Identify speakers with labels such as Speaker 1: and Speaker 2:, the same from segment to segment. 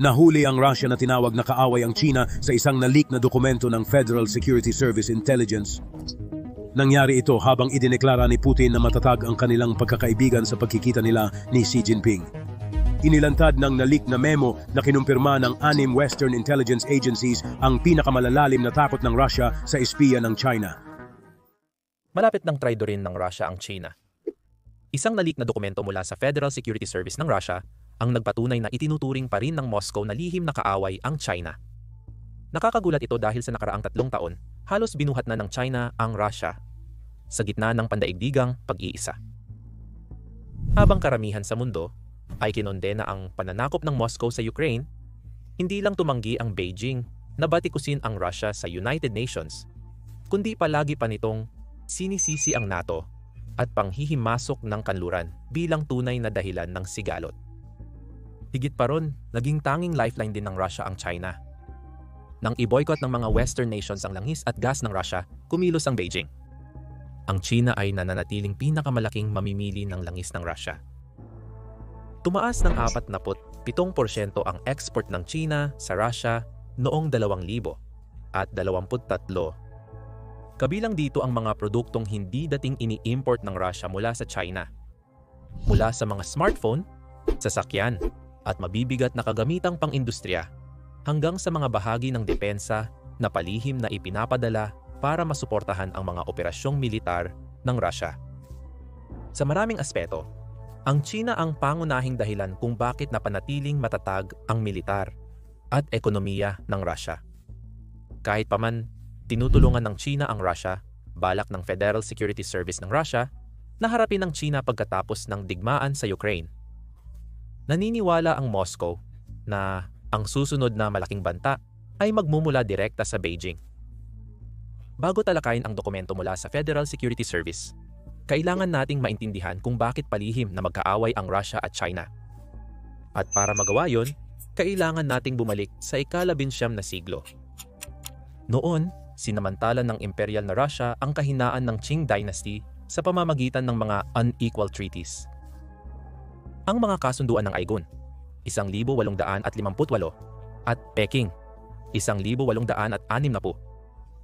Speaker 1: Nahuli ang Russia na tinawag na kaaway ang China sa isang na-leak na dokumento ng Federal Security Service Intelligence. Nangyari ito habang idineklara ni Putin na matatag ang kanilang pagkakaibigan sa pagkikita nila ni Xi Jinping. Inilantad ng na-leak na memo na kinumpirma ng 6 Western intelligence agencies ang pinakamalalalim na takot ng Russia sa espiya ng China.
Speaker 2: Malapit ng traidorin ng Russia ang China. Isang na-leak na dokumento mula sa Federal Security Service ng Russia ang nagpatunay na itinuturing pa rin ng Moscow na lihim na kaaway ang China. Nakakagulat ito dahil sa nakaraang 3 taon, halos binuhat na ng China ang Russia sa gitna ng pandaigdigang pag-iisa. Habang karamihan sa mundo ay kinondena ang pananakop ng Moscow sa Ukraine, hindi lang tumanggi ang Beijing na batikusin ang Russia sa United Nations, kundi palagi pa nitong sinisisi ang NATO at panghihimasok ng kanluran bilang tunay na dahilan ng sigalot. Higit pa ron, naging tanging lifeline din ng Russia ang China. Nang i-boycott ng mga Western nations ang langis at gas ng Russia, kumilos ang Beijing. Ang China ay nananatiling pinakamalaking mamimili ng langis ng Russia. Tumaas ng 47% ang export ng China sa Russia noong 2000 at 23. Kabilang dito ang mga produktong hindi dating ini-import ng Russia mula sa China. Mula sa mga smartphone, sasakyan, at mabibigat na kagamitang pang-industriya hanggang sa mga bahagi ng depensa na palihim na ipinapadala para masuportahan ang mga operasyong militar ng Russia. Sa maraming aspeto, ang China ang pangunahing dahilan kung bakit napanatiling matatag ang militar at ekonomiya ng Russia. Kahit paman tinutulungan ng China ang Russia, balak ng Federal Security Service ng Russia na harapin ng China pagkatapos ng digmaan sa Ukraine. Naniniwala ang Moscow na ang susunod na malaking banta ay magmumula direkta sa Beijing. Bago talakayin ang dokumento mula sa Federal Security Service, kailangan nating maintindihan kung bakit palihim na magkaaway ang Russia at China. At para magawa yon, kailangan nating bumalik sa ika-19 na siglo. Noon, sinamantala ng Imperial na Russia ang kahinaan ng Qing Dynasty sa pamamagitan ng mga unequal treaties. Ang mga kasunduan ng Aigun, 1858 at Peking, 1860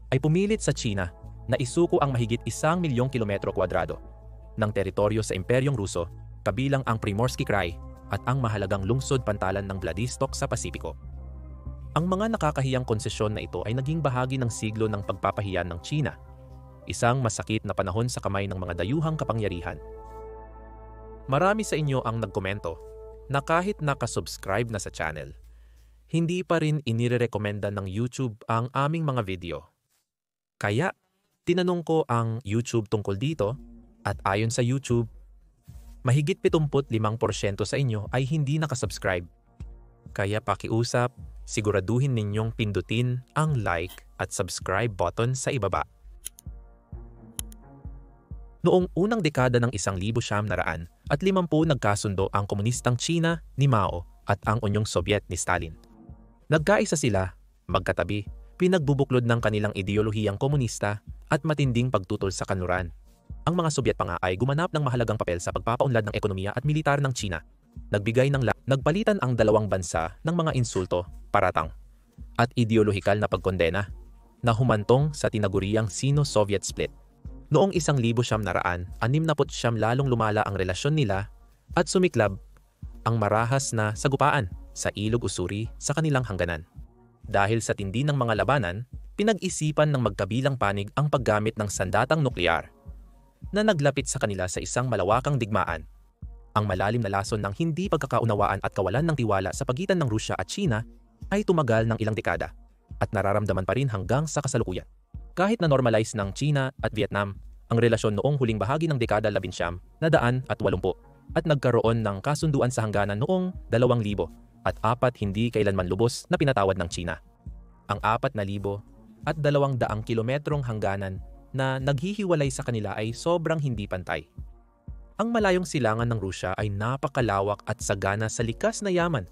Speaker 2: ay pumilit sa China na isuko ang mahigit 1,000,000 kilometro kwadrado ng teritoryo sa Imperyong Ruso, kabilang ang Primorsky Krai at ang mahalagang lungsod pantalan ng Vladivostok sa Pasipiko. Ang mga nakakahiyang konsesyon na ito ay naging bahagi ng siglo ng pagpapahiyan ng China, isang masakit na panahon sa kamay ng mga dayuhang kapangyarihan. Marami sa inyo ang nagkomento na kahit nakasubscribe na sa channel, hindi pa rin inirekomenda ng YouTube ang aming mga video. Kaya, tinanong ko ang YouTube tungkol dito at ayon sa YouTube, mahigit 75% sa inyo ay hindi nakasubscribe. Kaya pakiusap, siguraduhin ninyong pindutin ang like at subscribe button sa ibaba. Noong unang dekada ng 1950 nagkasundo ang komunistang China ni Mao at ang Unyong Sobyet ni Stalin. Nagkaisa sila, magkatabi, pinagbubuklod ng kanilang ideolohiyang komunista at matinding pagtutol sa kanluran. Ang mga Sobyet pa nga ay gumanap ng mahalagang papel sa pagpapaunlad ng ekonomiya at militar ng China. Nagpalitan ang dalawang bansa ng mga insulto, paratang, at ideolohikal na pagkondena na humantong sa tinaguriang Sino-Soviet split. Noong 1969, lalong lumala ang relasyon nila at sumiklab ang marahas na sagupaan sa Ilog Usuri sa kanilang hangganan. Dahil sa tindi ng mga labanan, pinag-isipan ng magkabilang panig ang paggamit ng sandatang nuklear na naglapit sa kanila sa isang malawakang digmaan. Ang malalim na lason ng hindi pagkakaunawaan at kawalan ng tiwala sa pagitan ng Rusya at China ay tumagal ng ilang dekada at nararamdaman pa rin hanggang sa kasalukuyan. Kahit na normalize ng China at Vietnam ang relasyon noong huling bahagi ng dekada 1980 at nagkaroon ng kasunduan sa hangganan noong 2000 at 4 hindi kailanman lubos na pinatawad ng China. Ang 4,000 at 200 kilometrong hangganan na naghihiwalay sa kanila ay sobrang hindi pantay. Ang malayong silangan ng Rusya ay napakalawak at sagana sa likas na yaman,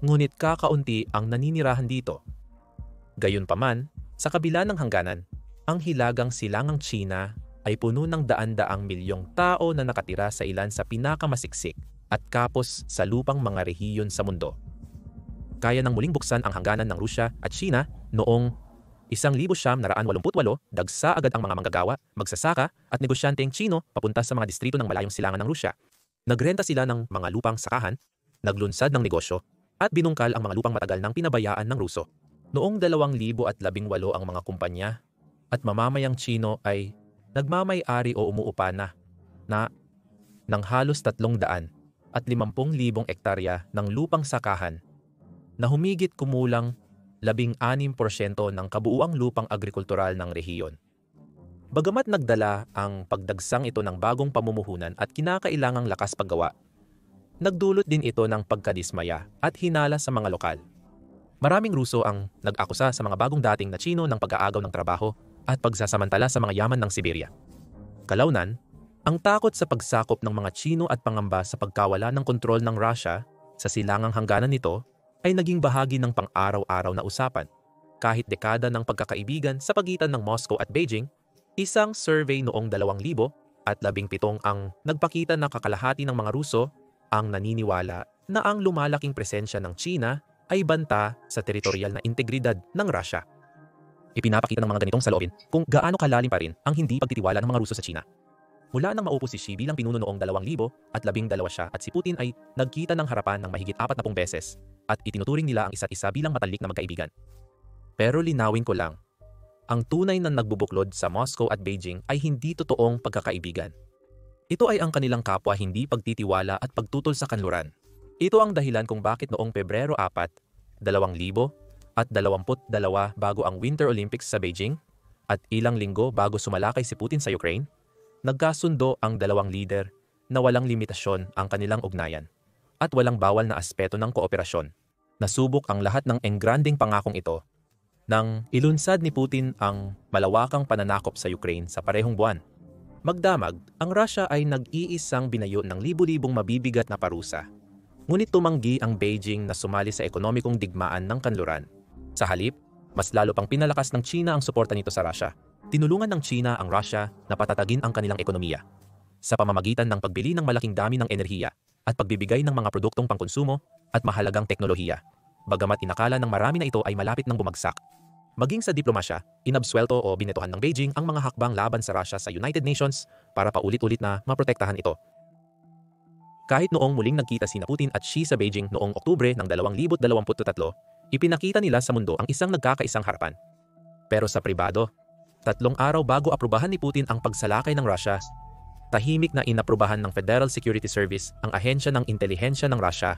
Speaker 2: ngunit kakaunti ang naninirahan dito. Gayunpaman, sa kabila ng hangganan, ang hilagang silangang China ay puno ng daan-daang milyong tao na nakatira sa ilan sa pinakamasiksik at kapos sa lupang mga rehiyon sa mundo. kaya nang muling buksan ang hangganan ng Rusya at China noong 1988, dagsa agad ang mga manggagawa, magsasaka at negosyanteng Chino papunta sa mga distrito ng malayong silangan ng Rusya. Nagrenta sila ng mga lupang sakahan, naglunsad ng negosyo, at binungkal ang mga lupang matagal nang pinabayaan ng Ruso. Noong 2018 ang mga kumpanya at mamamayang Chino ay nagmamay-ari o umuupa na ng halos 350,000 ektarya ng lupang sakahan na humigit kumulang 16% ng kabuuang lupang agrikultural ng rehiyon. Bagamat nagdala ang pagdagsang ito ng bagong pamumuhunan at kinakailangang lakas paggawa, nagdulot din ito ng pagkadismaya at hinala sa mga lokal. Maraming Ruso ang nag-akusa sa mga bagong dating na Chino ng pag-aagaw ng trabaho at pagsasamantala sa mga yaman ng Siberia. Kalaunan, ang takot sa pagsakop ng mga Chino at pangamba sa pagkawala ng kontrol ng Russia sa silangang hangganan nito ay naging bahagi ng pang-araw-araw na usapan. Kahit dekada ng pagkakaibigan sa pagitan ng Moscow at Beijing, isang survey noong 2017 ang nagpakita na kakalahati ng mga Ruso ang naniniwala na ang lumalaking presensya ng China ay banta sa teritorial na integridad ng Russia. Ipinapakita ng mga ganitong saloobin kung gaano kalalim pa rin ang hindi pagtitiwala ng mga Ruso sa China. Mula nang maupo si Xi bilang pinuno noong 2012 siya at si Putin ay nagkita ng harapan ng mahigit 40 beses at itinuturing nila ang isa't isa bilang matalik na magkaibigan. Pero linawin ko lang, ang tunay na nagbubuklod sa Moscow at Beijing ay hindi totoong pagkakaibigan. Ito ay ang kanilang kapwa hindi pagtitiwala at pagtutol sa kanluran. Ito ang dahilan kung bakit noong Pebrero 4, 2022 bago ang Winter Olympics sa Beijing at ilang linggo bago sumalakay si Putin sa Ukraine, nagkasundo ang dalawang lider na walang limitasyon ang kanilang ugnayan at walang bawal na aspeto ng kooperasyon. Nasubok ang lahat ng engranding pangakong ito nang ilunsad ni Putin ang malawakang pananakop sa Ukraine sa parehong buwan. Magdamag, ang Russia ay nag-iisang binayo ng libu-libong mabibigat na parusa. Ngunit tumanggi ang Beijing na sumali sa ekonomikong digmaan ng kanluran. Sa halip, mas lalo pang pinalakas ng China ang suporta nito sa Russia. Tinulungan ng China ang Russia na patatagin ang kanilang ekonomiya sa pamamagitan ng pagbili ng malaking dami ng enerhiya at pagbibigay ng mga produktong pangkonsumo at mahalagang teknolohiya. Bagamat inakala ng marami na ito ay malapit ng bumagsak. Maging sa diplomasya, inabswelto o binetohan ng Beijing ang mga hakbang laban sa Russia sa United Nations para paulit-ulit na maprotektahan ito. Kahit noong muling nagkita sina Putin at Xi sa Beijing noong Oktubre ng 2023, ipinakita nila sa mundo ang isang nagkakaisang harapan. Pero sa pribado, 3 araw bago aprubahan ni Putin ang pagsalakay ng Russia, tahimik na inaprubahan ng Federal Security Service ang ahensya ng intelihensya ng Russia,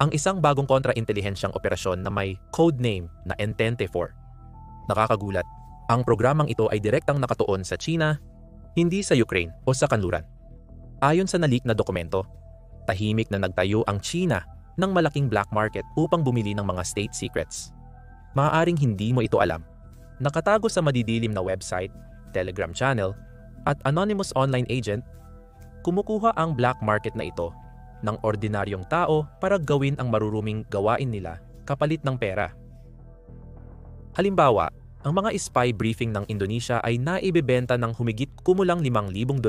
Speaker 2: ang isang bagong kontra-intelihensyang operasyon na may codename na Entente-4. Nakakagulat, ang programang ito ay direktang nakatuon sa China, hindi sa Ukraine o sa kanluran. Ayon sa na-leak na dokumento, tahimik na nagtayo ang China ng malaking black market upang bumili ng mga state secrets. Maaaring hindi mo ito alam. Nakatago sa madidilim na website, Telegram channel, at anonymous online agent, kumukuha ang black market na ito ng ordinaryong tao para gawin ang maruruming gawain nila kapalit ng pera. Halimbawa, ang mga spy briefing ng Indonesia ay naibebenta ng humigit kumulang $5,000,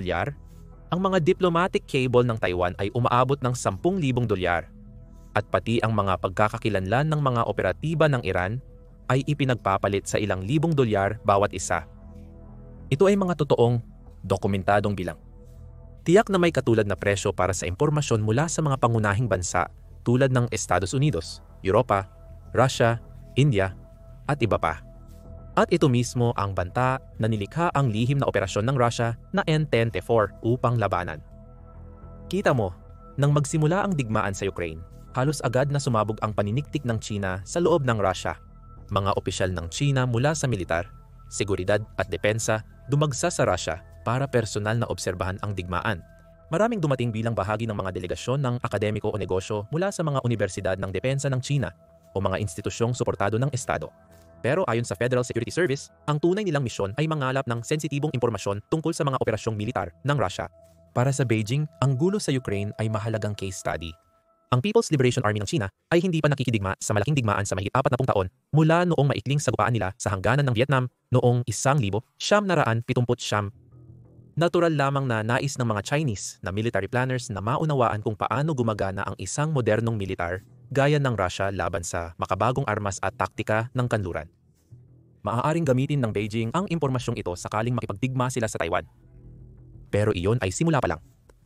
Speaker 2: ang mga diplomatic cable ng Taiwan ay umaabot ng $10,000, at pati ang mga pagkakakilanlan ng mga operatiba ng Iran ay ipinagpapalit sa ilang $1,000 bawat isa. Ito ay mga totoong, dokumentadong bilang. Tiyak na may katulad na presyo para sa impormasyon mula sa mga pangunahing bansa tulad ng Estados Unidos, Europa, Russia, India, at iba pa. At ito mismo ang banta na nilikha ang lihim na operasyon ng Russia na Entente-4 upang labanan. Kita mo, nang magsimula ang digmaan sa Ukraine, halos agad na sumabog ang paniniktik ng China sa loob ng Russia. Mga opisyal ng China mula sa militar, seguridad at depensa dumagsa sa Russia para personal na obserbahan ang digmaan. Maraming dumating bilang bahagi ng mga delegasyon ng akademiko o negosyo mula sa mga universidad ng depensa ng China o mga institusyong suportado ng Estado. Pero ayon sa Federal Security Service, ang tunay nilang misyon ay mangalap ng sensitibong impormasyon tungkol sa mga operasyong militar ng Russia. Para sa Beijing, ang gulo sa Ukraine ay mahalagang case study. Ang People's Liberation Army ng China ay hindi pa nakikidigma sa malaking digmaan sa mahigit 40 taon mula noong maikling sagupaan nila sa hangganan ng Vietnam noong 1979. Natural lamang na nais ng mga Chinese na military planners na maunawaan kung paano gumagana ang isang modernong militar gaya ng Russia laban sa makabagong armas at taktika ng kanluran. Maaaring gamitin ng Beijing ang impormasyong ito sakaling makipagdigma sila sa Taiwan. Pero iyon ay simula pa lang.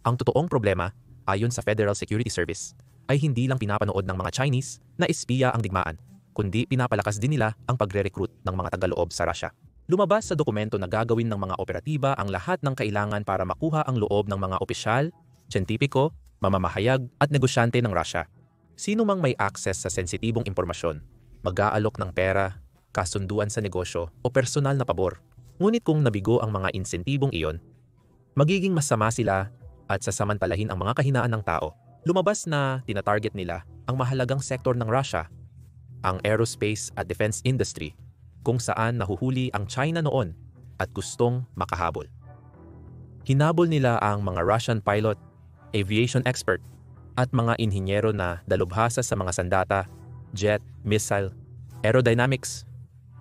Speaker 2: Ang totoong problema, ayon sa Federal Security Service, ay hindi lang pinapanood ng mga Chinese na espiya ang digmaan, kundi pinapalakas din nila ang pagre-recruit ng mga tagaloob sa Russia. Lumabas sa dokumento na gagawin ng mga operatiba ang lahat ng kailangan para makuha ang loob ng mga opisyal, siyentipiko, mamamahayag at negosyante ng Russia. Sino mang may access sa sensitibong impormasyon, mag-aalok ng pera, kasunduan sa negosyo o personal na pabor. Ngunit kung nabigo ang mga insentibong iyon, magiging masama sila at sasamantalahin ang mga kahinaan ng tao. Lumabas na tinatarget nila ang mahalagang sektor ng Russia, ang aerospace at defense industry, kung saan nahuhuli ang China noon at gustong makahabol. Hinabol nila ang mga Russian pilot, aviation expert, at mga inhinyero na dalubhasa sa mga sandata, jet, missile, aerodynamics,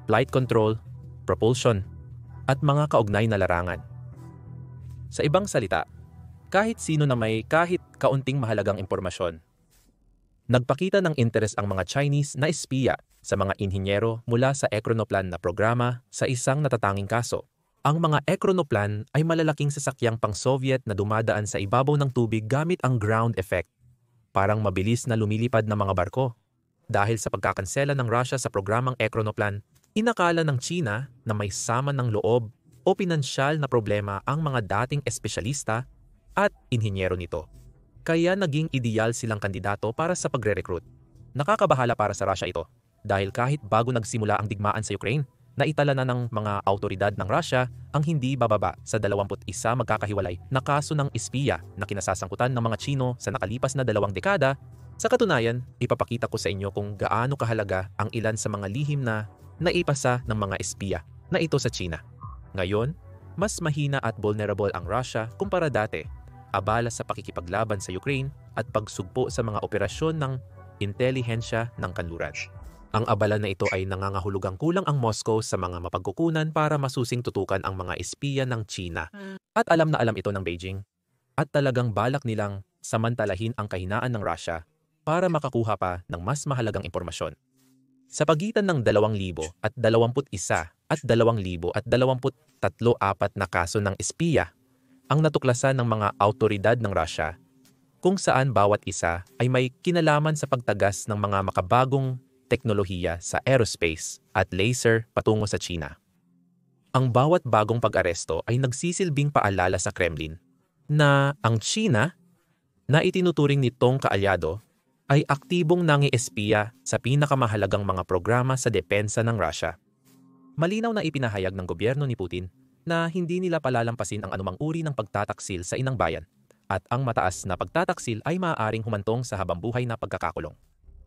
Speaker 2: flight control, propulsion, at mga kaugnay na larangan. Sa ibang salita, kahit sino na may kahit kaunting mahalagang impormasyon, nagpakita ng interes ang mga Chinese na espiya sa mga inhinyero mula sa Ekronoplan na programa sa isang natatanging kaso. Ang mga Ekronoplan ay malalaking sasakyang pang-Soviet na dumadaan sa ibabaw ng tubig gamit ang ground effect, parang mabilis na lumilipad na mga barko. Dahil sa pagkakansela ng Russia sa programang Ekronoplan, inakala ng China na may sama ng loob o pinansyal na problema ang mga dating espesyalista at inhinyero nito. Kaya naging ideal silang kandidato para sa pagre-recruit. Nakakabahala para sa Russia ito dahil kahit bago nagsimula ang digmaan sa Ukraine, naitala na ng mga autoridad ng Russia ang hindi bababa sa 21 magkakahiwalay na kaso ng espiya na kinasasangkutan ng mga Chino sa nakalipas na 2 dekada. Sa katunayan, ipapakita ko sa inyo kung gaano kahalaga ang ilan sa mga lihim na naipasa ng mga espiya na ito sa China. Ngayon, mas mahina at vulnerable ang Russia kumpara dati, abala sa pakikipaglaban sa Ukraine at pagsugpo sa mga operasyon ng intelihensya ng kanluran. Ang abala na ito ay nangangahulugang kulang ang Moscow sa mga mapagkukunan para masusing tutukan ang mga espiya ng China. At alam na alam ito ng Beijing. At talagang balak nilang samantalahin ang kahinaan ng Russia para makakuha pa ng mas mahalagang impormasyon. Sa pagitan ng 2021 at 2023 na kaso ng espiya, ang natuklasan ng mga autoridad ng Russia, kung saan bawat isa ay may kinalaman sa pagtagas ng mga makabagong teknolohiya sa aerospace at laser patungo sa China. Ang bawat bagong pag-aresto ay nagsisilbing paalala sa Kremlin na ang China, na itinuturing nitong kaalyado, ay aktibong nangi-espiya sa pinakamahalagang mga programa sa depensa ng Russia. Malinaw na ipinahayag ng gobyerno ni Putin na hindi nila palalampasin ang anumang uri ng pagtataksil sa inang bayan at ang mataas na pagtataksil ay maaaring humantong sa habambuhay na pagkakakulong.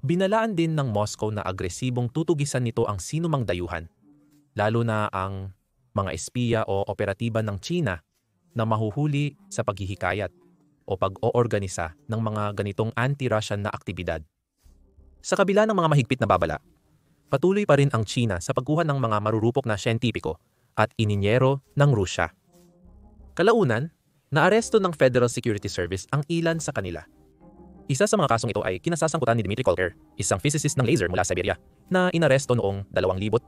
Speaker 2: Binalaan din ng Moscow na agresibong tutugisan nito ang sinumang dayuhan, lalo na ang mga espiya o operatiba ng China na mahuhuli sa paghihikayat o pag-oorganisa ng mga ganitong anti-Russian na aktibidad. Sa kabila ng mga mahigpit na babala, patuloy pa rin ang China sa pagkuha ng mga marurupok na siyentipiko at ininyero ng Rusya. Kalaunan, naaresto ng Federal Security Service ang ilan sa kanila. Isa sa mga kasong ito ay kinasasangkutan ni Dmitry Kolker, isang physicist ng laser mula Siberia, na inaresto noong 2022.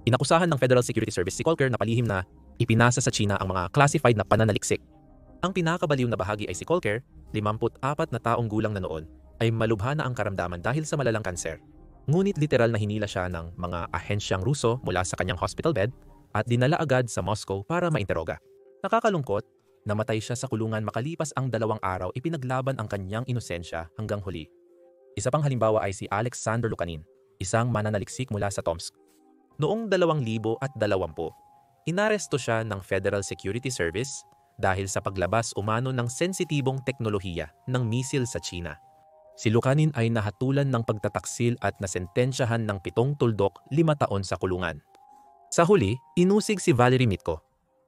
Speaker 2: Inakusahan ng Federal Security Service si Kolker na palihim na ipinasa sa China ang mga classified na pananaliksik. Ang pinakabaliw na bahagi ay si Kolker, 54 na taong gulang na noon, ay malubha na ang karamdaman dahil sa malalang kanser. Ngunit literal na hinila siya ng mga ahensyang Ruso mula sa kanyang hospital bed at dinala agad sa Moscow para mainteroga. Nakakalungkot, namatay siya sa kulungan makalipas ang 2 araw ipinaglaban ang kanyang inosensya hanggang huli. Isa pang halimbawa ay si Alexander Lukanin, isang mananaliksik mula sa Tomsk. Noong 2020, inaresto siya ng Federal Security Service dahil sa paglabas umano ng sensitibong teknolohiya ng misil sa China. Si Lukanin ay nahatulan ng pagtataksil at nasentensyahan ng 7 tuldok 5 taon sa kulungan. Sa huli, inusig si Valery Mitko,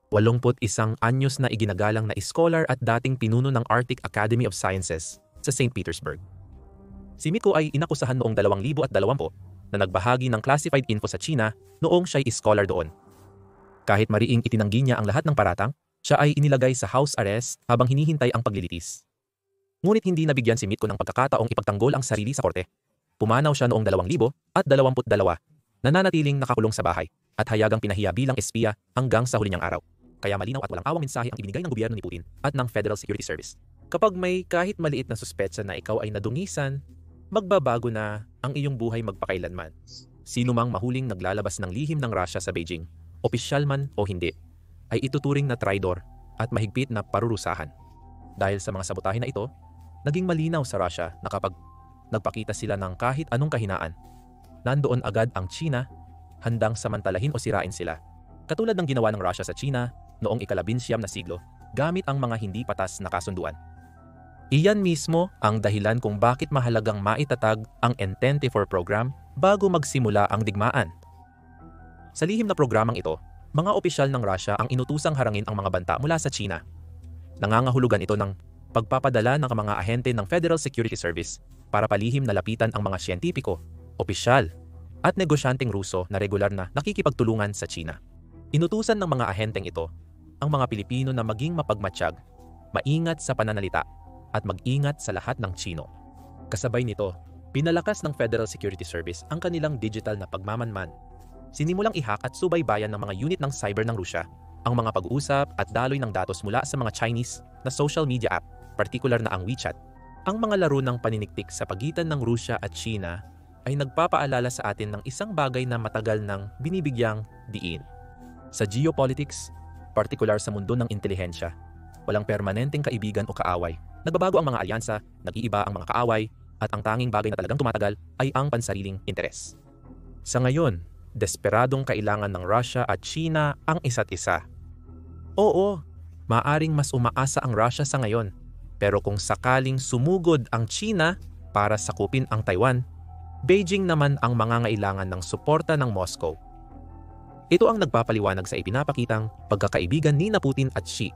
Speaker 2: 81 anyos na iginagalang na scholar at dating pinuno ng Arctic Academy of Sciences sa St. Petersburg. Si Mitko ay inakusahan noong 2020 na nagbahagi ng classified info sa China noong siya'y scholar doon. Kahit mariing itinanggi niya ang lahat ng paratang, siya ay inilagay sa house arrest habang hinihintay ang paglilitis. Ngunit hindi nabigyan si Mitko ng pagkakataong ipagtanggol ang sarili sa korte. Pumanaw siya noong 2022, nananatiling nakakulong sa bahay at hayagang pinahiya bilang espiya hanggang sa huli niyang araw. Kaya malinaw at walang awang mensahe ang ibinigay ng gobyerno ni Putin at ng Federal Security Service. Kapag may kahit maliit na suspetsa na ikaw ay nadungisan, magbabago na ang iyong buhay magpakailanman. Sino mang mahuling naglalabas ng lihim ng Russia sa Beijing, opisyal man o hindi, ay ituturing na traidor at mahigpit na parurusahan. Dahil sa mga sabotahe na ito, naging malinaw sa Russia na kapag nagpakita sila ng kahit anong kahinaan, nandoon agad ang China handang samantalahin o sirain sila. Katulad ng ginawa ng Russia sa China noong ika-19 na siglo gamit ang mga hindi patas na kasunduan. Iyan mismo ang dahilan kung bakit mahalagang maitatag ang Entente for Program bago magsimula ang digmaan. Sa lihim na programang ito, mga opisyal ng Russia ang inutusang harangin ang mga banta mula sa China. Nangangahulugan ito ng pagpapadala ng mga ahente ng Federal Security Service para palihim na lapitan ang mga siyentipiko, opisyal, at negosyanteng Ruso na regular na nakikipagtulungan sa China. Inutusan ng mga ahenteng ito ang mga Pilipino na maging mapagmatsyag, maingat sa pananalita, at mag-ingat sa lahat ng Chino. Kasabay nito, pinalakas ng Federal Security Service ang kanilang digital na pagmamanman. Sinimulang ihak at subaybayan ng mga unit ng cyber ng Rusya ang mga pag-uusap at daloy ng datos mula sa mga Chinese na social media app, partikular na ang WeChat. Ang mga laro ng paniniktik sa pagitan ng Rusya at China ay nagpapaalala sa atin ng isang bagay na matagal nang binibigyang diin. Sa geopolitics, partikular sa mundo ng intelihensya, walang permanenteng kaibigan o kaaway. Nagbabago ang mga alyansa, nag-iiba ang mga kaaway, at ang tanging bagay na talagang tumatagal ay ang pansariling interes. Sa ngayon, desperadong kailangan ng Russia at China ang isa't isa. Oo, maaring mas umaasa ang Russia sa ngayon, pero kung sakaling sumugod ang China para sakupin ang Taiwan, Beijing naman ang mangangailangan ng suporta ng Moscow. Ito ang nagpapaliwanag sa ipinapakitang pagkakaibigan ni Putin at Xi.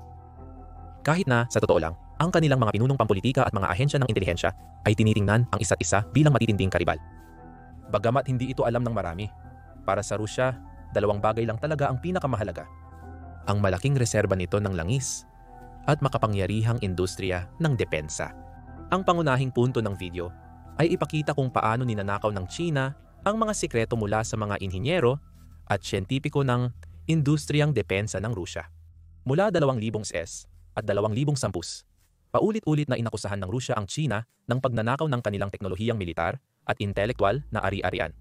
Speaker 2: Kahit na, sa totoo lang, ang kanilang mga pinunong pampolitika at mga ahensya ng intelihensya ay tinitingnan ang isa't isa bilang matitinding karibal. Bagamat hindi ito alam ng marami, para sa Rusya, dalawang bagay lang talaga ang pinakamahalaga. Ang malaking reserba nito ng langis at makapangyarihang industriya ng depensa. Ang pangunahing punto ng video ay ipakita kung paano ninanakaw ng China ang mga sikreto mula sa mga inhinyero at siyentipiko ng industriyang depensa ng Rusya. Mula 2,000 s at 2,010, paulit-ulit na inakusahan ng Rusya ang China ng pagnanakaw ng kanilang teknolohiyang militar at intelektual na ari-arian.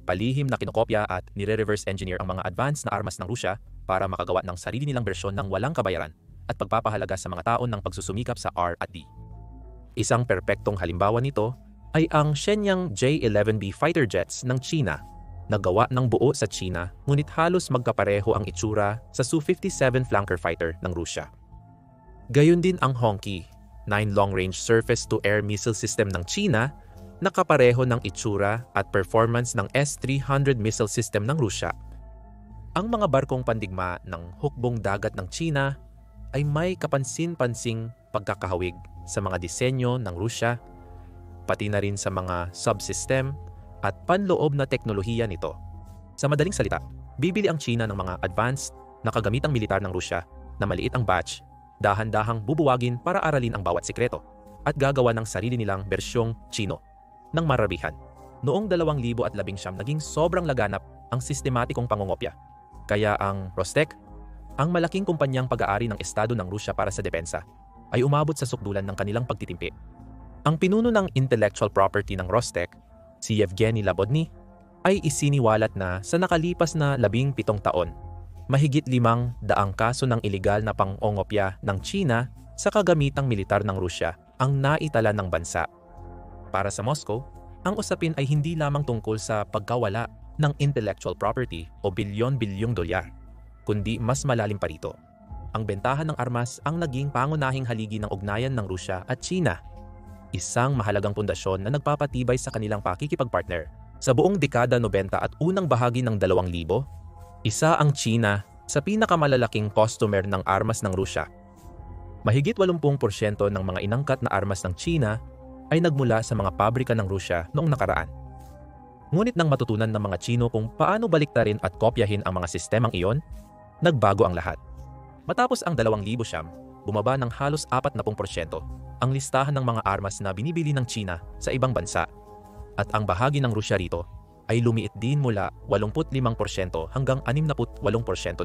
Speaker 2: Palihim na kinokopya at nire-reverse engineer ang mga advanced na armas ng Rusya para makagawa ng sarili nilang bersyon ng walang kabayaran at pagpapahalaga sa mga taon ng pagsusumikap sa R&D. Isang perpektong halimbawa nito ay ang Shenyang J-11B fighter jets ng China na gawa ng buo sa China ngunit halos magkapareho ang itsura sa Su-57 flanker fighter ng Rusya. Gayon din ang Hongqi, 9 long-range surface-to-air missile system ng China na kapareho ng itsura at performance ng S-300 missile system ng Rusya. Ang mga barkong pandigma ng hukbong dagat ng China ay may kapansin-pansing pagkakahawig sa mga disenyo ng Rusya, pati na rin sa mga subsystem at panloob na teknolohiya nito. Sa madaling salita, bibili ang China ng mga advanced na kagamitang militar ng Rusya na maliit ang batch, dahan-dahang bubuwagin para aralin ang bawat sikreto at gagawa ng sarili nilang bersyong Chino ng mararbihan. Noong 2019 naging sobrang laganap ang sistematikong pangungopya. Kaya ang Rostec, ang malaking kumpanyang pag-aari ng estado ng Rusya para sa depensa, ay umabot sa sukdulan ng kanilang pagtitimpi. Ang pinuno ng intellectual property ng Rostec, si Yevgeny Labodny, ay isiniwalat na sa nakalipas na 17 taon, mahigit 500 kaso ng iligal na pang-ongopya ng China sa kagamitang militar ng Rusya ang naitala ng bansa. Para sa Moscow, ang usapin ay hindi lamang tungkol sa pagkawala ng intellectual property o bilyon-bilyong dolyar, kundi mas malalim pa rito. Ang bentahan ng armas ang naging pangunahing haligi ng ugnayan ng Rusya at China, isang mahalagang pundasyon na nagpapatibay sa kanilang pakikipagpartner. Sa buong dekada 90 at unang bahagi ng 2000, isa ang China sa pinakamalalaking customer ng armas ng Rusya. Mahigit 80% ng mga inangkat na armas ng China ay nagmula sa mga pabrika ng Rusya noong nakaraan. Ngunit nang matutunan ng mga Chino kung paano baliktarin at kopyahin ang mga sistemang iyon, nagbago ang lahat. Matapos ang 2000, bumaba ng halos 40% ang listahan ng mga armas na binibili ng China sa ibang bansa. At ang bahagi ng Rusya rito ay lumiit din mula 85% hanggang 68%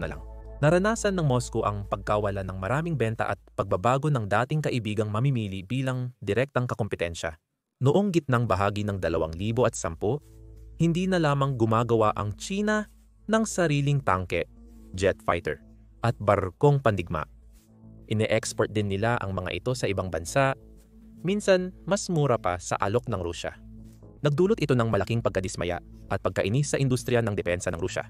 Speaker 2: na lang. Naranasan ng Moscow ang pagkawala ng maraming benta at pagbabago ng dating kaibigang mamimili bilang direktang kakompetensya. Noong gitnang bahagi ng 2010, hindi na lamang gumagawa ang China ng sariling tangke, jet fighter, at barkong pandigma. Ine-export din nila ang mga ito sa ibang bansa, minsan mas mura pa sa alok ng Rusya. Nagdulot ito ng malaking pagkadismaya at pagkainis sa industriya ng depensa ng Rusya.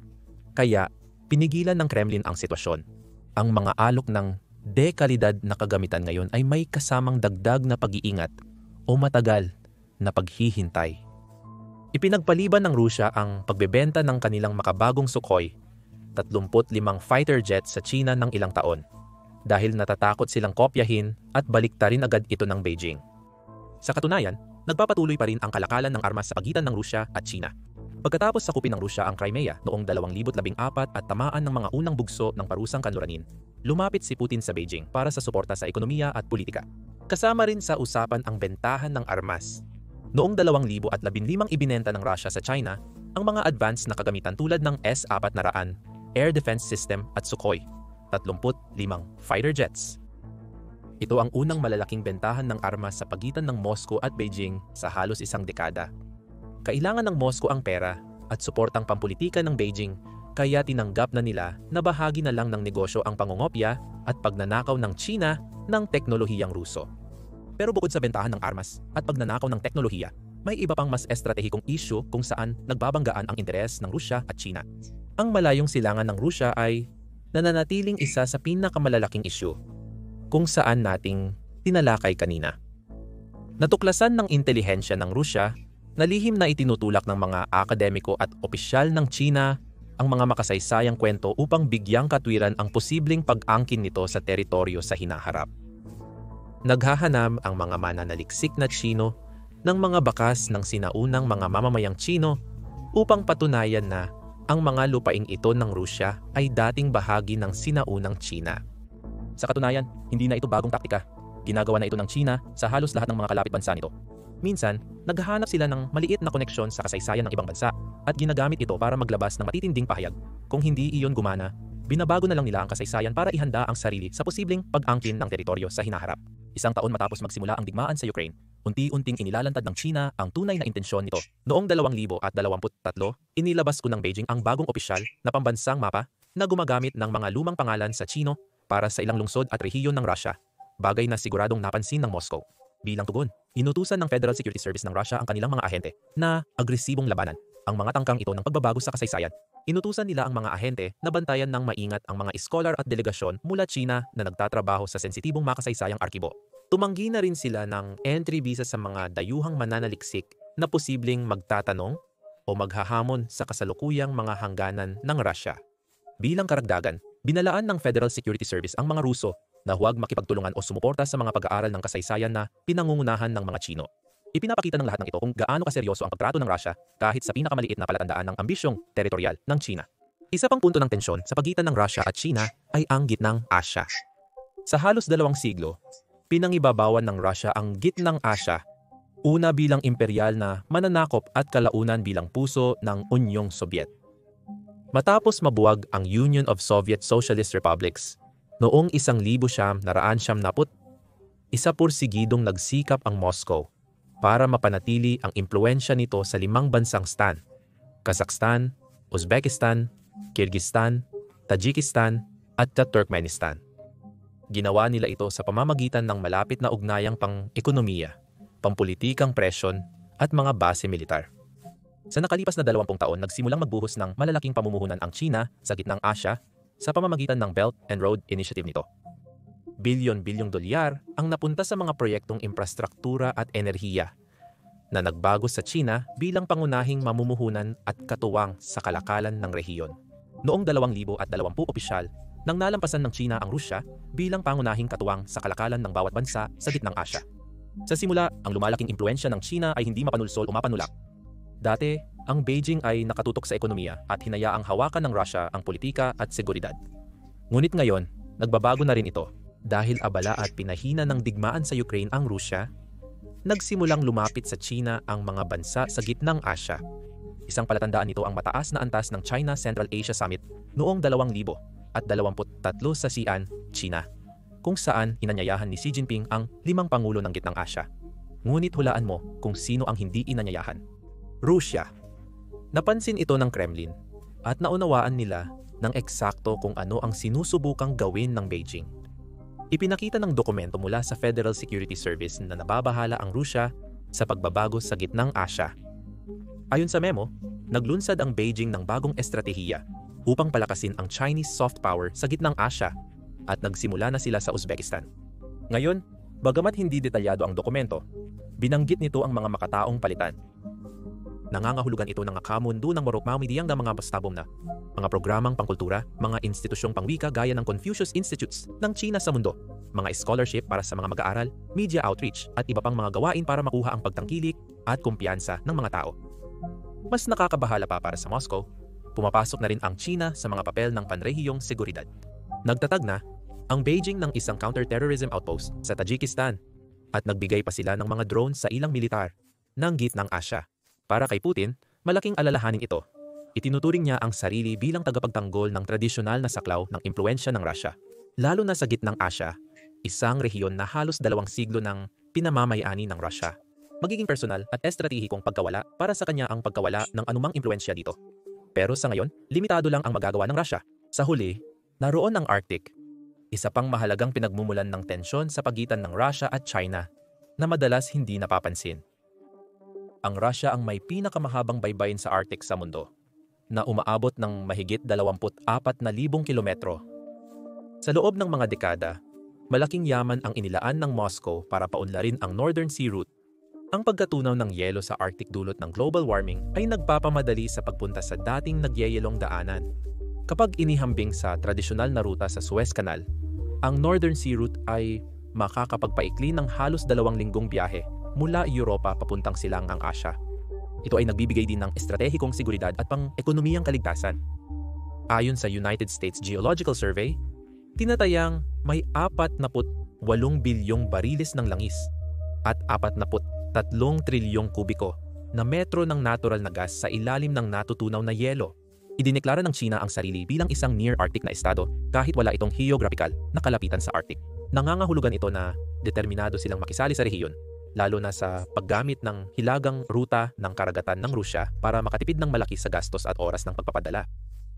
Speaker 2: Kaya, pinigilan ng Kremlin ang sitwasyon. Ang mga alok ng dekalidad na kagamitan ngayon ay may kasamang dagdag na pag-iingat o matagal na paghihintay. Ipinagpaliban ng Rusya ang pagbebenta ng kanilang makabagong Sukhoi 35 fighter jets sa China ng ilang taon dahil natatakot silang kopyahin at baliktarin agad ito ng Beijing. Sa katunayan, nagpapatuloy pa rin ang kalakalan ng armas sa pagitan ng Rusya at China. Pagkatapos sakupin ng Rusya ang Crimea noong 2014 at tamaan ng mga unang bugso ng parusang kanluranin, lumapit si Putin sa Beijing para sa suporta sa ekonomiya at politika. Kasama rin sa usapan ang bentahan ng armas. Noong 2015 ibinenta ng Rusya sa China ang mga advanced na kagamitan tulad ng S-400 Air Defense System at Sukhoi 35 fighter jets. Ito ang unang malalaking bentahan ng armas sa pagitan ng Moscow at Beijing sa halos isang dekada. Kailangan ng Moscow ang pera at suportang pampulitika ng Beijing, kaya tinanggap na nila na bahagi na lang ng negosyo ang pangungopya at pagnanakaw ng China ng teknolohiyang Ruso. Pero bukod sa bentahan ng armas at pagnanakaw ng teknolohiya, may iba pang mas estratehikong issue kung saan nagbabanggaan ang interes ng Rusya at China. Ang malayong silangan ng Rusya ay nananatiling isa sa pinakamalalaking issue, kung saan nating tinalakay kanina. Natuklasan ng intelihensya ng Rusya na lihim na itinutulak ng mga akademiko at opisyal ng China ang mga makasaysayang kwento upang bigyang katwiran ang posibleng pag-angkin nito sa teritoryo sa hinaharap. Naghahanam ang mga mananaliksik na Tsino ng mga bakas ng sinaunang mga mamamayang Tsino upang patunayan na ang mga lupaing ito ng Rusya ay dating bahagi ng sinaunang China. Sa katunayan, hindi na ito bagong taktika. Ginagawa na ito ng China sa halos lahat ng mga kalapit bansa nito. Minsan, naghahanap sila ng maliit na koneksyon sa kasaysayan ng ibang bansa at ginagamit ito para maglabas ng matitinding pahayag. Kung hindi iyon gumana, binabago na lang nila ang kasaysayan para ihanda ang sarili sa posibleng pag-angkin ng teritoryo sa hinaharap. Isang taon matapos magsimula ang digmaan sa Ukraine, unti-unting inilalantad ng China ang tunay na intensyon nito. Noong 2023, inilabas ko ng Beijing ang bagong opisyal na pambansang mapa na gumagamit ng mga lumang pangalan sa Chino para sa ilang lungsod at rehiyon ng Russia, bagay na siguradong napansin ng Moscow. Bilang tugon, inutusan ng Federal Security Service ng Russia ang kanilang mga ahente na agresibong labanan ang mga tangkang ito ng pagbabago sa kasaysayan. Inutusan nila ang mga ahente na bantayan ng maingat ang mga scholar at delegasyon mula China na nagtatrabaho sa sensitibong makasaysayan arkibo. Tumanggi na rin sila ng entry visa sa mga dayuhang mananaliksik na posibleng magtatanong o maghahamon sa kasalukuyang mga hangganan ng Russia. Bilang karagdagan, binalaan ng Federal Security Service ang mga Ruso na huwag makipagtulungan o sumuporta sa mga pag-aaral ng kasaysayan na pinangungunahan ng mga Chino. Ipinapakita ng lahat ng ito kung gaano kaseryoso ang pagtrato ng Russia kahit sa pinakamaliit na palatandaan ng ambisyong teritorial ng China. Isa pang punto ng tensyon sa pagitan ng Russia at China ay ang Gitnang Asya. Sa halos 2 siglo, pinangibabawan ng Russia ang Gitnang Asya, una bilang imperial na mananakop at kalaunan bilang puso ng Unyong Sobyet. Matapos mabuwag ang Union of Soviet Socialist Republics, noong 1990, porsigidong nagsikap ang Moscow para mapanatili ang impluensya nito sa 5 bansang stan: Kazakhstan, Uzbekistan, Kyrgyzstan, Tajikistan, at Turkmenistan. Ginawa nila ito sa pamamagitan ng malapit na ugnayang pang-ekonomiya, pampulitikang presyon, at mga base militar. Sa nakalipas na 20 taon, nagsimulang magbuhos ng malalaking pamumuhunan ang China sa Gitnang Asya sa pamamagitan ng Belt and Road Initiative nito. Bilyon-bilyong dolyar ang napunta sa mga proyektong infrastruktura at enerhiya na nagbago sa China bilang pangunahing mamumuhunan at katuwang sa kalakalan ng rehiyon. Noong 2020 opisyal, nang nalampasan ng China ang Rusya bilang pangunahing katuwang sa kalakalan ng bawat bansa sa Gitnang Asya. Sa simula, ang lumalaking impluensya ng China ay hindi mapanulsol o mapanulak. Dati, ang Beijing ay nakatutok sa ekonomiya at hinayaang hawakan ng Russia ang politika at seguridad. Ngunit ngayon, nagbabago na rin ito Dahil abala at pinahina ng digmaan sa Ukraine ang Rusya, nagsimulang lumapit sa China ang mga bansa sa gitnang Asya. Isang palatandaan nito ang mataas na antas ng China Central Asia Summit noong 2023 sa Xi'an, China, kung saan inanyayahan ni Xi Jinping ang 5 pangulo ng gitnang Asya. Ngunit hulaan mo kung sino ang hindi inanyayahan. Rusya. Napansin ito ng Kremlin at naunawaan nila ng eksakto kung ano ang sinusubukang gawin ng Beijing. Ipinakita ng dokumento mula sa Federal Security Service na nababahala ang Rusya sa pagbabago sa gitnang Asya. Ayon sa memo, naglunsad ang Beijing ng bagong estratehiya upang palakasin ang Chinese soft power sa gitnang Asya at nagsimula na sila sa Uzbekistan. Ngayon, bagamat hindi detalyado ang dokumento, binanggit nito ang mga makataong palitan. Nangangahulugan ito ng akamundo ng marupmamidiyang na mga bastabom na mga programang pangkultura, mga institusyong pangwika gaya ng Confucius Institutes ng China sa mundo, mga scholarship para sa mga mag-aaral, media outreach at iba pang mga gawain para makuha ang pagtangkilik at kumpiyansa ng mga tao. Mas nakakabahala pa para sa Moscow, pumapasok na rin ang China sa mga papel ng panrehiyong seguridad. Nagtatag na ang Beijing ng isang counter-terrorism outpost sa Tajikistan at nagbigay pa sila ng mga drones sa ilang militar ng gitnang Asya. Para kay Putin, malaking alalahanin ito. Itinuturing niya ang sarili bilang tagapagtanggol ng tradisyonal na saklaw ng impluensya ng Russia. Lalo na sa gitnang Asya, isang rehiyon na halos 2 siglo ng pinamamayani ng Russia. Magiging personal at estratehikong pagkawala para sa kanya ang pagkawala ng anumang impluensya dito. Pero sa ngayon, limitado lang ang magagawa ng Russia. Sa huli, naroon ang Arctic. Isa pang mahalagang pinagmumulan ng tensyon sa pagitan ng Russia at China na madalas hindi napapansin. Ang Russia ang may pinakamahabang baybayin sa Arctic sa mundo, na umaabot ng mahigit 24,000 kilometro. Sa loob ng mga dekada, malaking yaman ang inilaan ng Moscow para paunlarin ang Northern Sea Route. Ang pagkatunaw ng yelo sa Arctic dulot ng global warming ay nagpapamadali sa pagpunta sa dating nagyayelong daanan. Kapag inihambing sa tradisyonal na ruta sa Suez Canal, ang Northern Sea Route ay makakapagpaikli ng halos 2 linggong biyahe mula Europa papuntang silangang Asya. Ito ay nagbibigay din ng estratehikong seguridad at pang-ekonomiyang kaligtasan. Ayon sa United States Geological Survey, tinatayang may 48 bilyong bariles ng langis at 43 trilyong kubiko na metro ng natural na gas sa ilalim ng natutunaw na yelo. Idineklara ng China ang sarili bilang isang near-Arctic na estado kahit wala itong geographical na kalapitan sa Arctic. Nangangahulugan ito na determinado silang makisali sa rehiyon, lalo na sa paggamit ng hilagang ruta ng karagatan ng Rusya para makatipid ng malaki sa gastos at oras ng pagpapadala.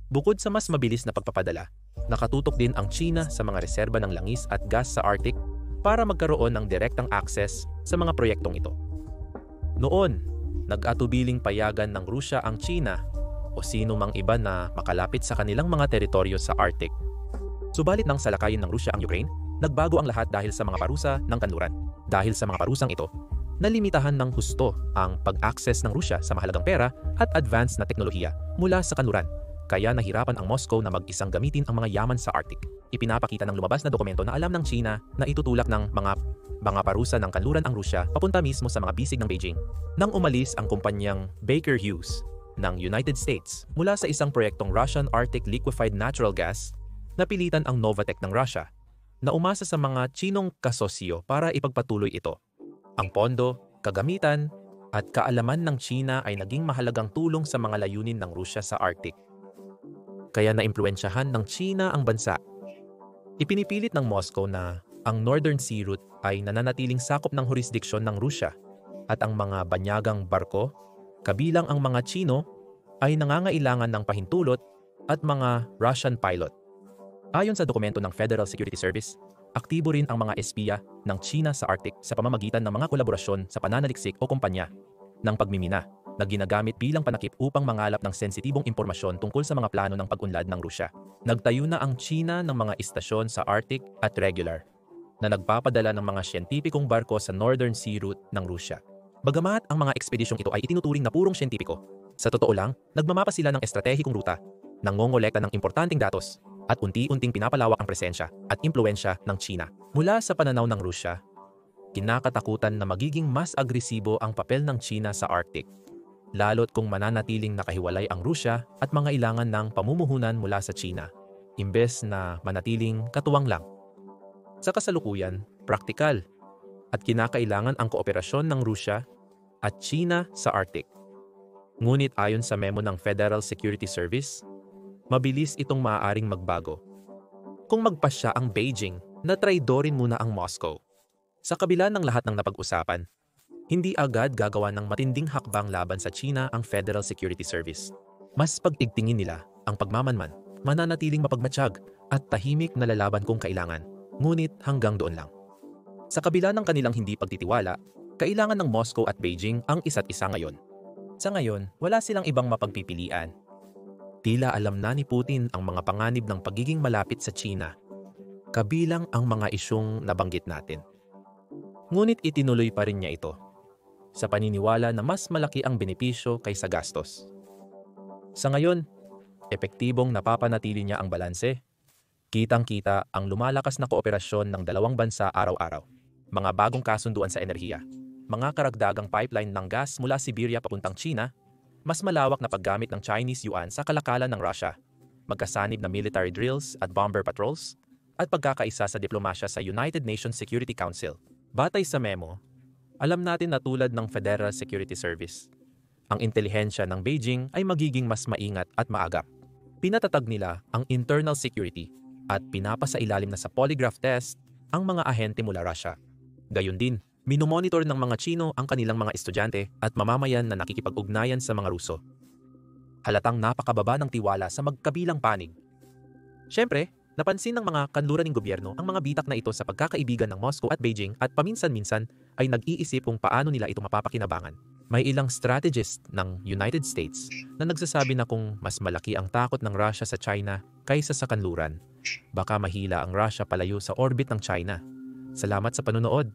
Speaker 2: Bukod sa mas mabilis na pagpapadala, nakatutok din ang China sa mga reserba ng langis at gas sa Arctic para magkaroon ng direktang access sa mga proyektong ito. Noon, nag-atubiling payagan ng Rusya ang China o sino mang iba na makalapit sa kanilang mga teritoryo sa Arctic. Subalit nang salakayin ng Rusya ang Ukraine, nagbago ang lahat dahil sa mga parusa ng kanluran. Dahil sa mga parusang ito, nalimitahan ng husto ang pag-access ng Rusya sa mahalagang pera at advanced na teknolohiya mula sa kanluran. Kaya nahirapan ang Moscow na mag-isang gamitin ang mga yaman sa Arctic. Ipinapakita ng lumabas na dokumento na alam ng China na itutulak ng mga parusa ng kanluran ang Rusya papunta mismo sa mga bisig ng Beijing. Nang umalis ang kumpanyang Baker Hughes ng United States mula sa isang proyektong Russian Arctic Liquefied Natural Gas, napilitan ang Novatek ng Russia na umasa sa mga Chinong kasosyo para ipagpatuloy ito. Ang pondo, kagamitan, at kaalaman ng China ay naging mahalagang tulong sa mga layunin ng Rusya sa Arctic. Kaya naimpluwensyahan ng China ang bansa. Ipinipilit ng Moscow na ang Northern Sea Route ay nananatiling sakop ng jurisdiksyon ng Rusya at ang mga banyagang barko, kabilang ang mga Chino, ay nangangailangan ng pahintulot at mga Russian pilot. Ayon sa dokumento ng Federal Security Service, aktibo rin ang mga espiya ng China sa Arctic sa pamamagitan ng mga kolaborasyon sa pananaliksik o kumpanya ng pagmimina na ginagamit bilang panakip upang mangalap ng sensitibong impormasyon tungkol sa mga plano ng pag-unlad ng Rusya. Nagtayo na ang China ng mga istasyon sa Arctic at regular na nagpapadala ng mga siyentipikong barko sa Northern Sea Route ng Rusya. Bagamat ang mga ekspedisyong ito ay itinuturing na purong siyentipiko, sa totoo lang, nagmamapa sila ng estratehikong ruta, nangongolekta ng importanteng datos, at unti-unting pinapalawak ang presensya at impluensya ng China. Mula sa pananaw ng Rusya, kinakatakutan na magiging mas agresibo ang papel ng China sa Arctic, lalo't kung mananatiling nakahiwalay ang Rusya at mga ilangan ng pamumuhunan mula sa China, imbes na manatiling katuwang lang. Sa kasalukuyan, praktikal at kinakailangan ang kooperasyon ng Rusya at China sa Arctic. Ngunit ayon sa memo ng Federal Security Service, mabilis itong maaaring magbago. Kung magpasya ang Beijing na traidorin muna ang Moscow. Sa kabila ng lahat ng napag-usapan, hindi agad gagawa ng matinding hakbang laban sa China ang Federal Security Service. Mas pagtigtingin nila ang pagmamanman, mananatiling mapagmatsyag at tahimik na lalaban kung kailangan, ngunit hanggang doon lang. Sa kabila ng kanilang hindi pagtitiwala, kailangan ng Moscow at Beijing ang isa't isa ngayon. Sa ngayon, wala silang ibang mapagpipilian. Tila alam na ni Putin ang mga panganib ng pagiging malapit sa China, kabilang ang mga isyong nabanggit natin. Ngunit itinuloy pa rin niya ito, sa paniniwala na mas malaki ang benepisyo kaysa gastos. Sa ngayon, epektibong napapanatili niya ang balanse. Kitang-kita ang lumalakas na kooperasyon ng dalawang bansa araw-araw. Mga bagong kasunduan sa enerhiya, mga karagdagang pipeline ng gas mula Siberia papuntang China, mas malawak na paggamit ng Chinese yuan sa kalakalan ng Russia, magkasanib na military drills at bomber patrols, at pagkakaisa sa diplomasya sa United Nations Security Council. Batay sa memo, alam natin na tulad ng Federal Security Service, ang intelihensya ng Beijing ay magiging mas maingat at maagap. Pinatatag nila ang internal security at pinapasailalim na sa polygraph test ang mga ahente mula Russia. Gayon din, minomonitor ng mga Chino ang kanilang mga estudyante at mamamayan na nakikipag-ugnayan sa mga Ruso. Halatang napakababa ng tiwala sa magkabilang panig. Siyempre, napansin ng mga kanluran ng gobyerno ang mga bitak na ito sa pagkakaibigan ng Moscow at Beijing at paminsan-minsan ay nag-iisip kung paano nila ito mapapakinabangan. May ilang strategist ng United States na nagsasabi na kung mas malaki ang takot ng Russia sa China kaysa sa kanluran, baka mahila ang Russia palayo sa orbit ng China. Salamat sa panunood.